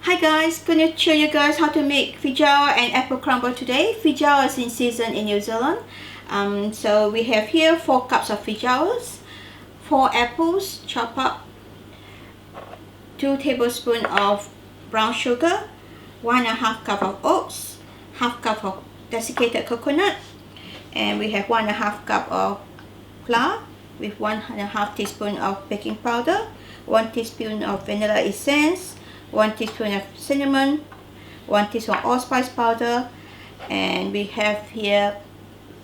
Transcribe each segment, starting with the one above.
Hi guys, gonna show you guys how to make feijoa and apple crumble today. Feijoa is in season in New Zealand. So we have here 4 cups of feijoas, 4 apples chopped up, 2 tablespoons of brown sugar, 1.5 cup of oats, half cup of desiccated coconut, and we have 1.5 cup of flour with 1.5 teaspoon of baking powder, 1 teaspoon of vanilla essence, 1 teaspoon of cinnamon, 1 teaspoon of allspice powder, and we have here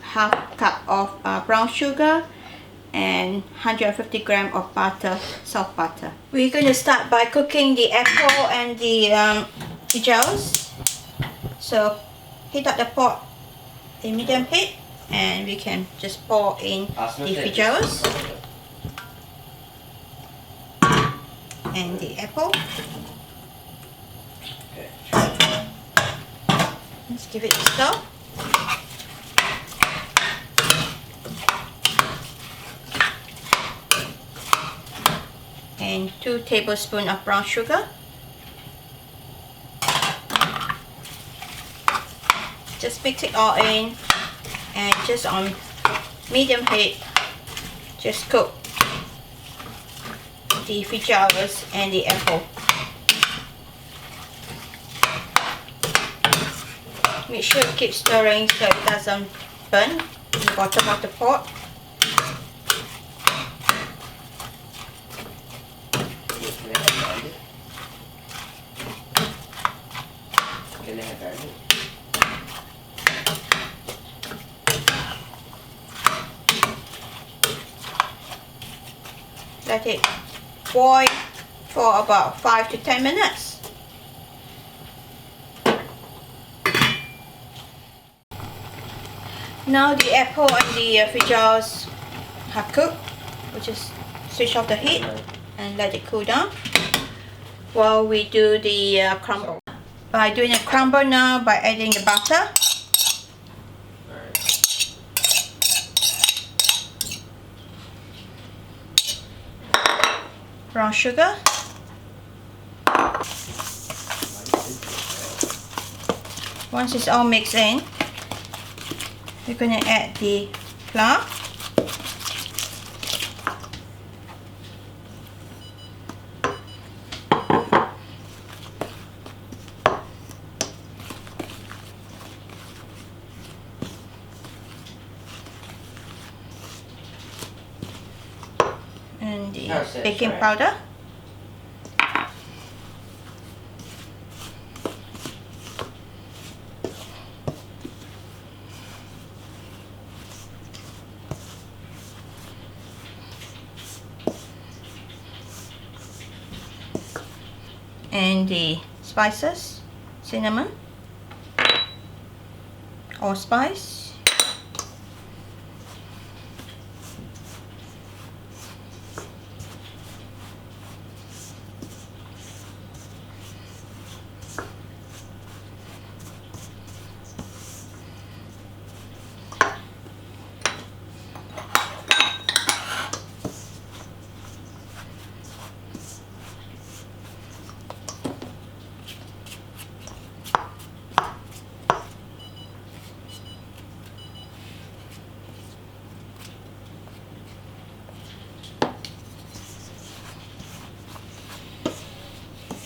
half cup of brown sugar and 150 gram of butter, soft butter. We're going to start by cooking the apple and the feijoas. So heat up the pot in medium heat and we can just pour in the feijoas and the apple. Let's give it a stir. And 2 tablespoons of brown sugar. Just mix it all in and just on medium heat, just cook the feijoas and the apple. Make sure to keep stirring so it doesn't burn the bottom of the pot. Let it boil for about 5 to 10 minutes. Now the apple and the feijoas have cooked. We'll just switch off the heat and let it cool down while we do the crumble. By doing a crumble now, by adding the butter, brown sugar, once it's all mixed in, we're going to add the flour, and the baking powder, and the spices, cinnamon, allspice,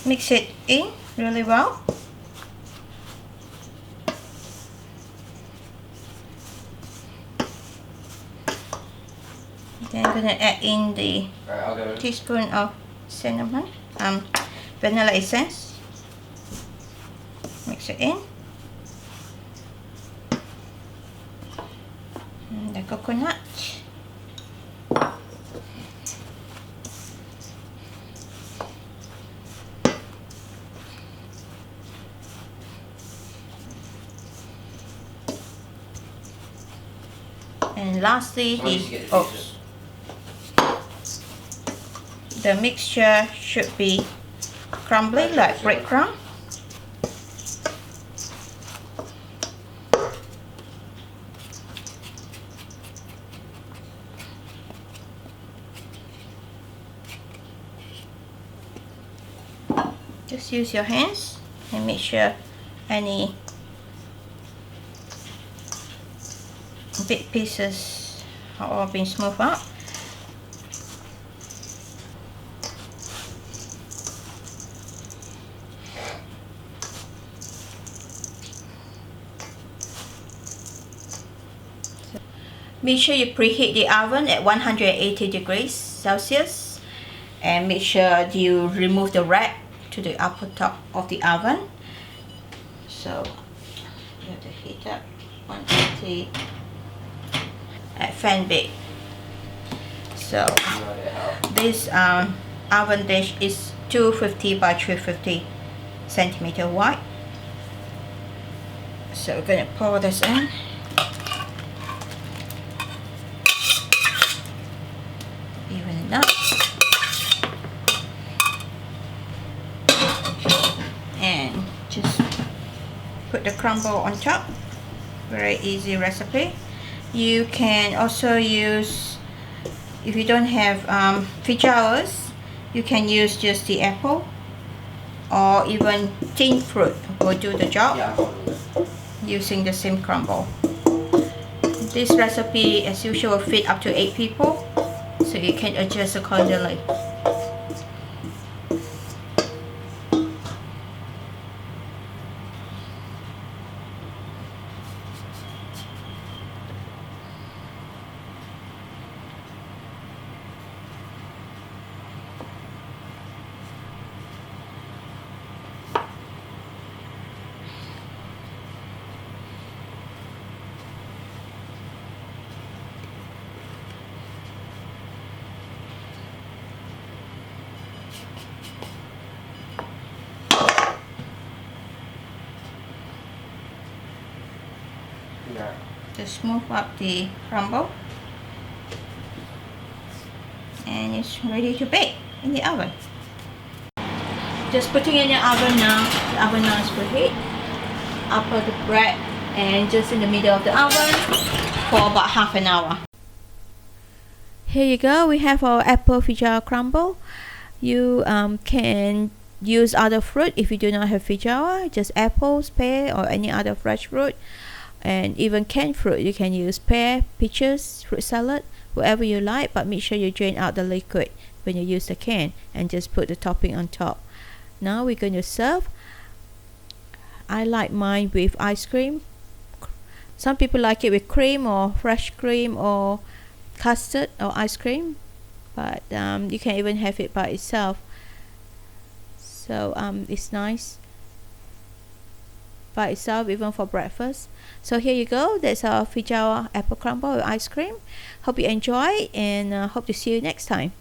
mix it in really well. Then I'm gonna add in the teaspoon of cinnamon, vanilla essence. Mix it in. And the coconut. And lastly, the oats. The mixture should be crumbly like breadcrumb. Just use your hands and make sure any big pieces are all being smoothed out. Make sure you preheat the oven at 180 degrees Celsius, and make sure you remove the rack to the upper top of the oven. So you have to heat up 180 at fan bake. So this oven dish is 250 by 350 centimeter wide. So we're going to pour this in. Even it up. And just put the crumble on top. Very easy recipe. You can also use, if you don't have Feijoas, you can use just the apple, or even tin fruit will do the job, using the same crumble. This recipe, as usual, will fit up to 8 people, so you can adjust accordingly. Just smooth up the crumble, and it's ready to bake in the oven. Just putting in the oven now. The oven now is preheat. I'll put the bread and just in the middle of the oven for about half an hour. Here you go. We have our apple Feijoa crumble. You can use other fruit if you do not have Feijoa, just apples, pear, or any other fresh fruit. And even canned fruit, you can use pear, peaches, fruit salad, whatever you like, but make sure you drain out the liquid when you use the can and just put the topping on top. Now we're going to serve. I like mine with ice cream. Some people like it with cream or fresh cream or custard or ice cream, but you can even have it by itself. So it's nice by itself, even for breakfast. So here you go. That's our Feijoa apple crumble with ice cream. Hope you enjoy, and hope to see you next time.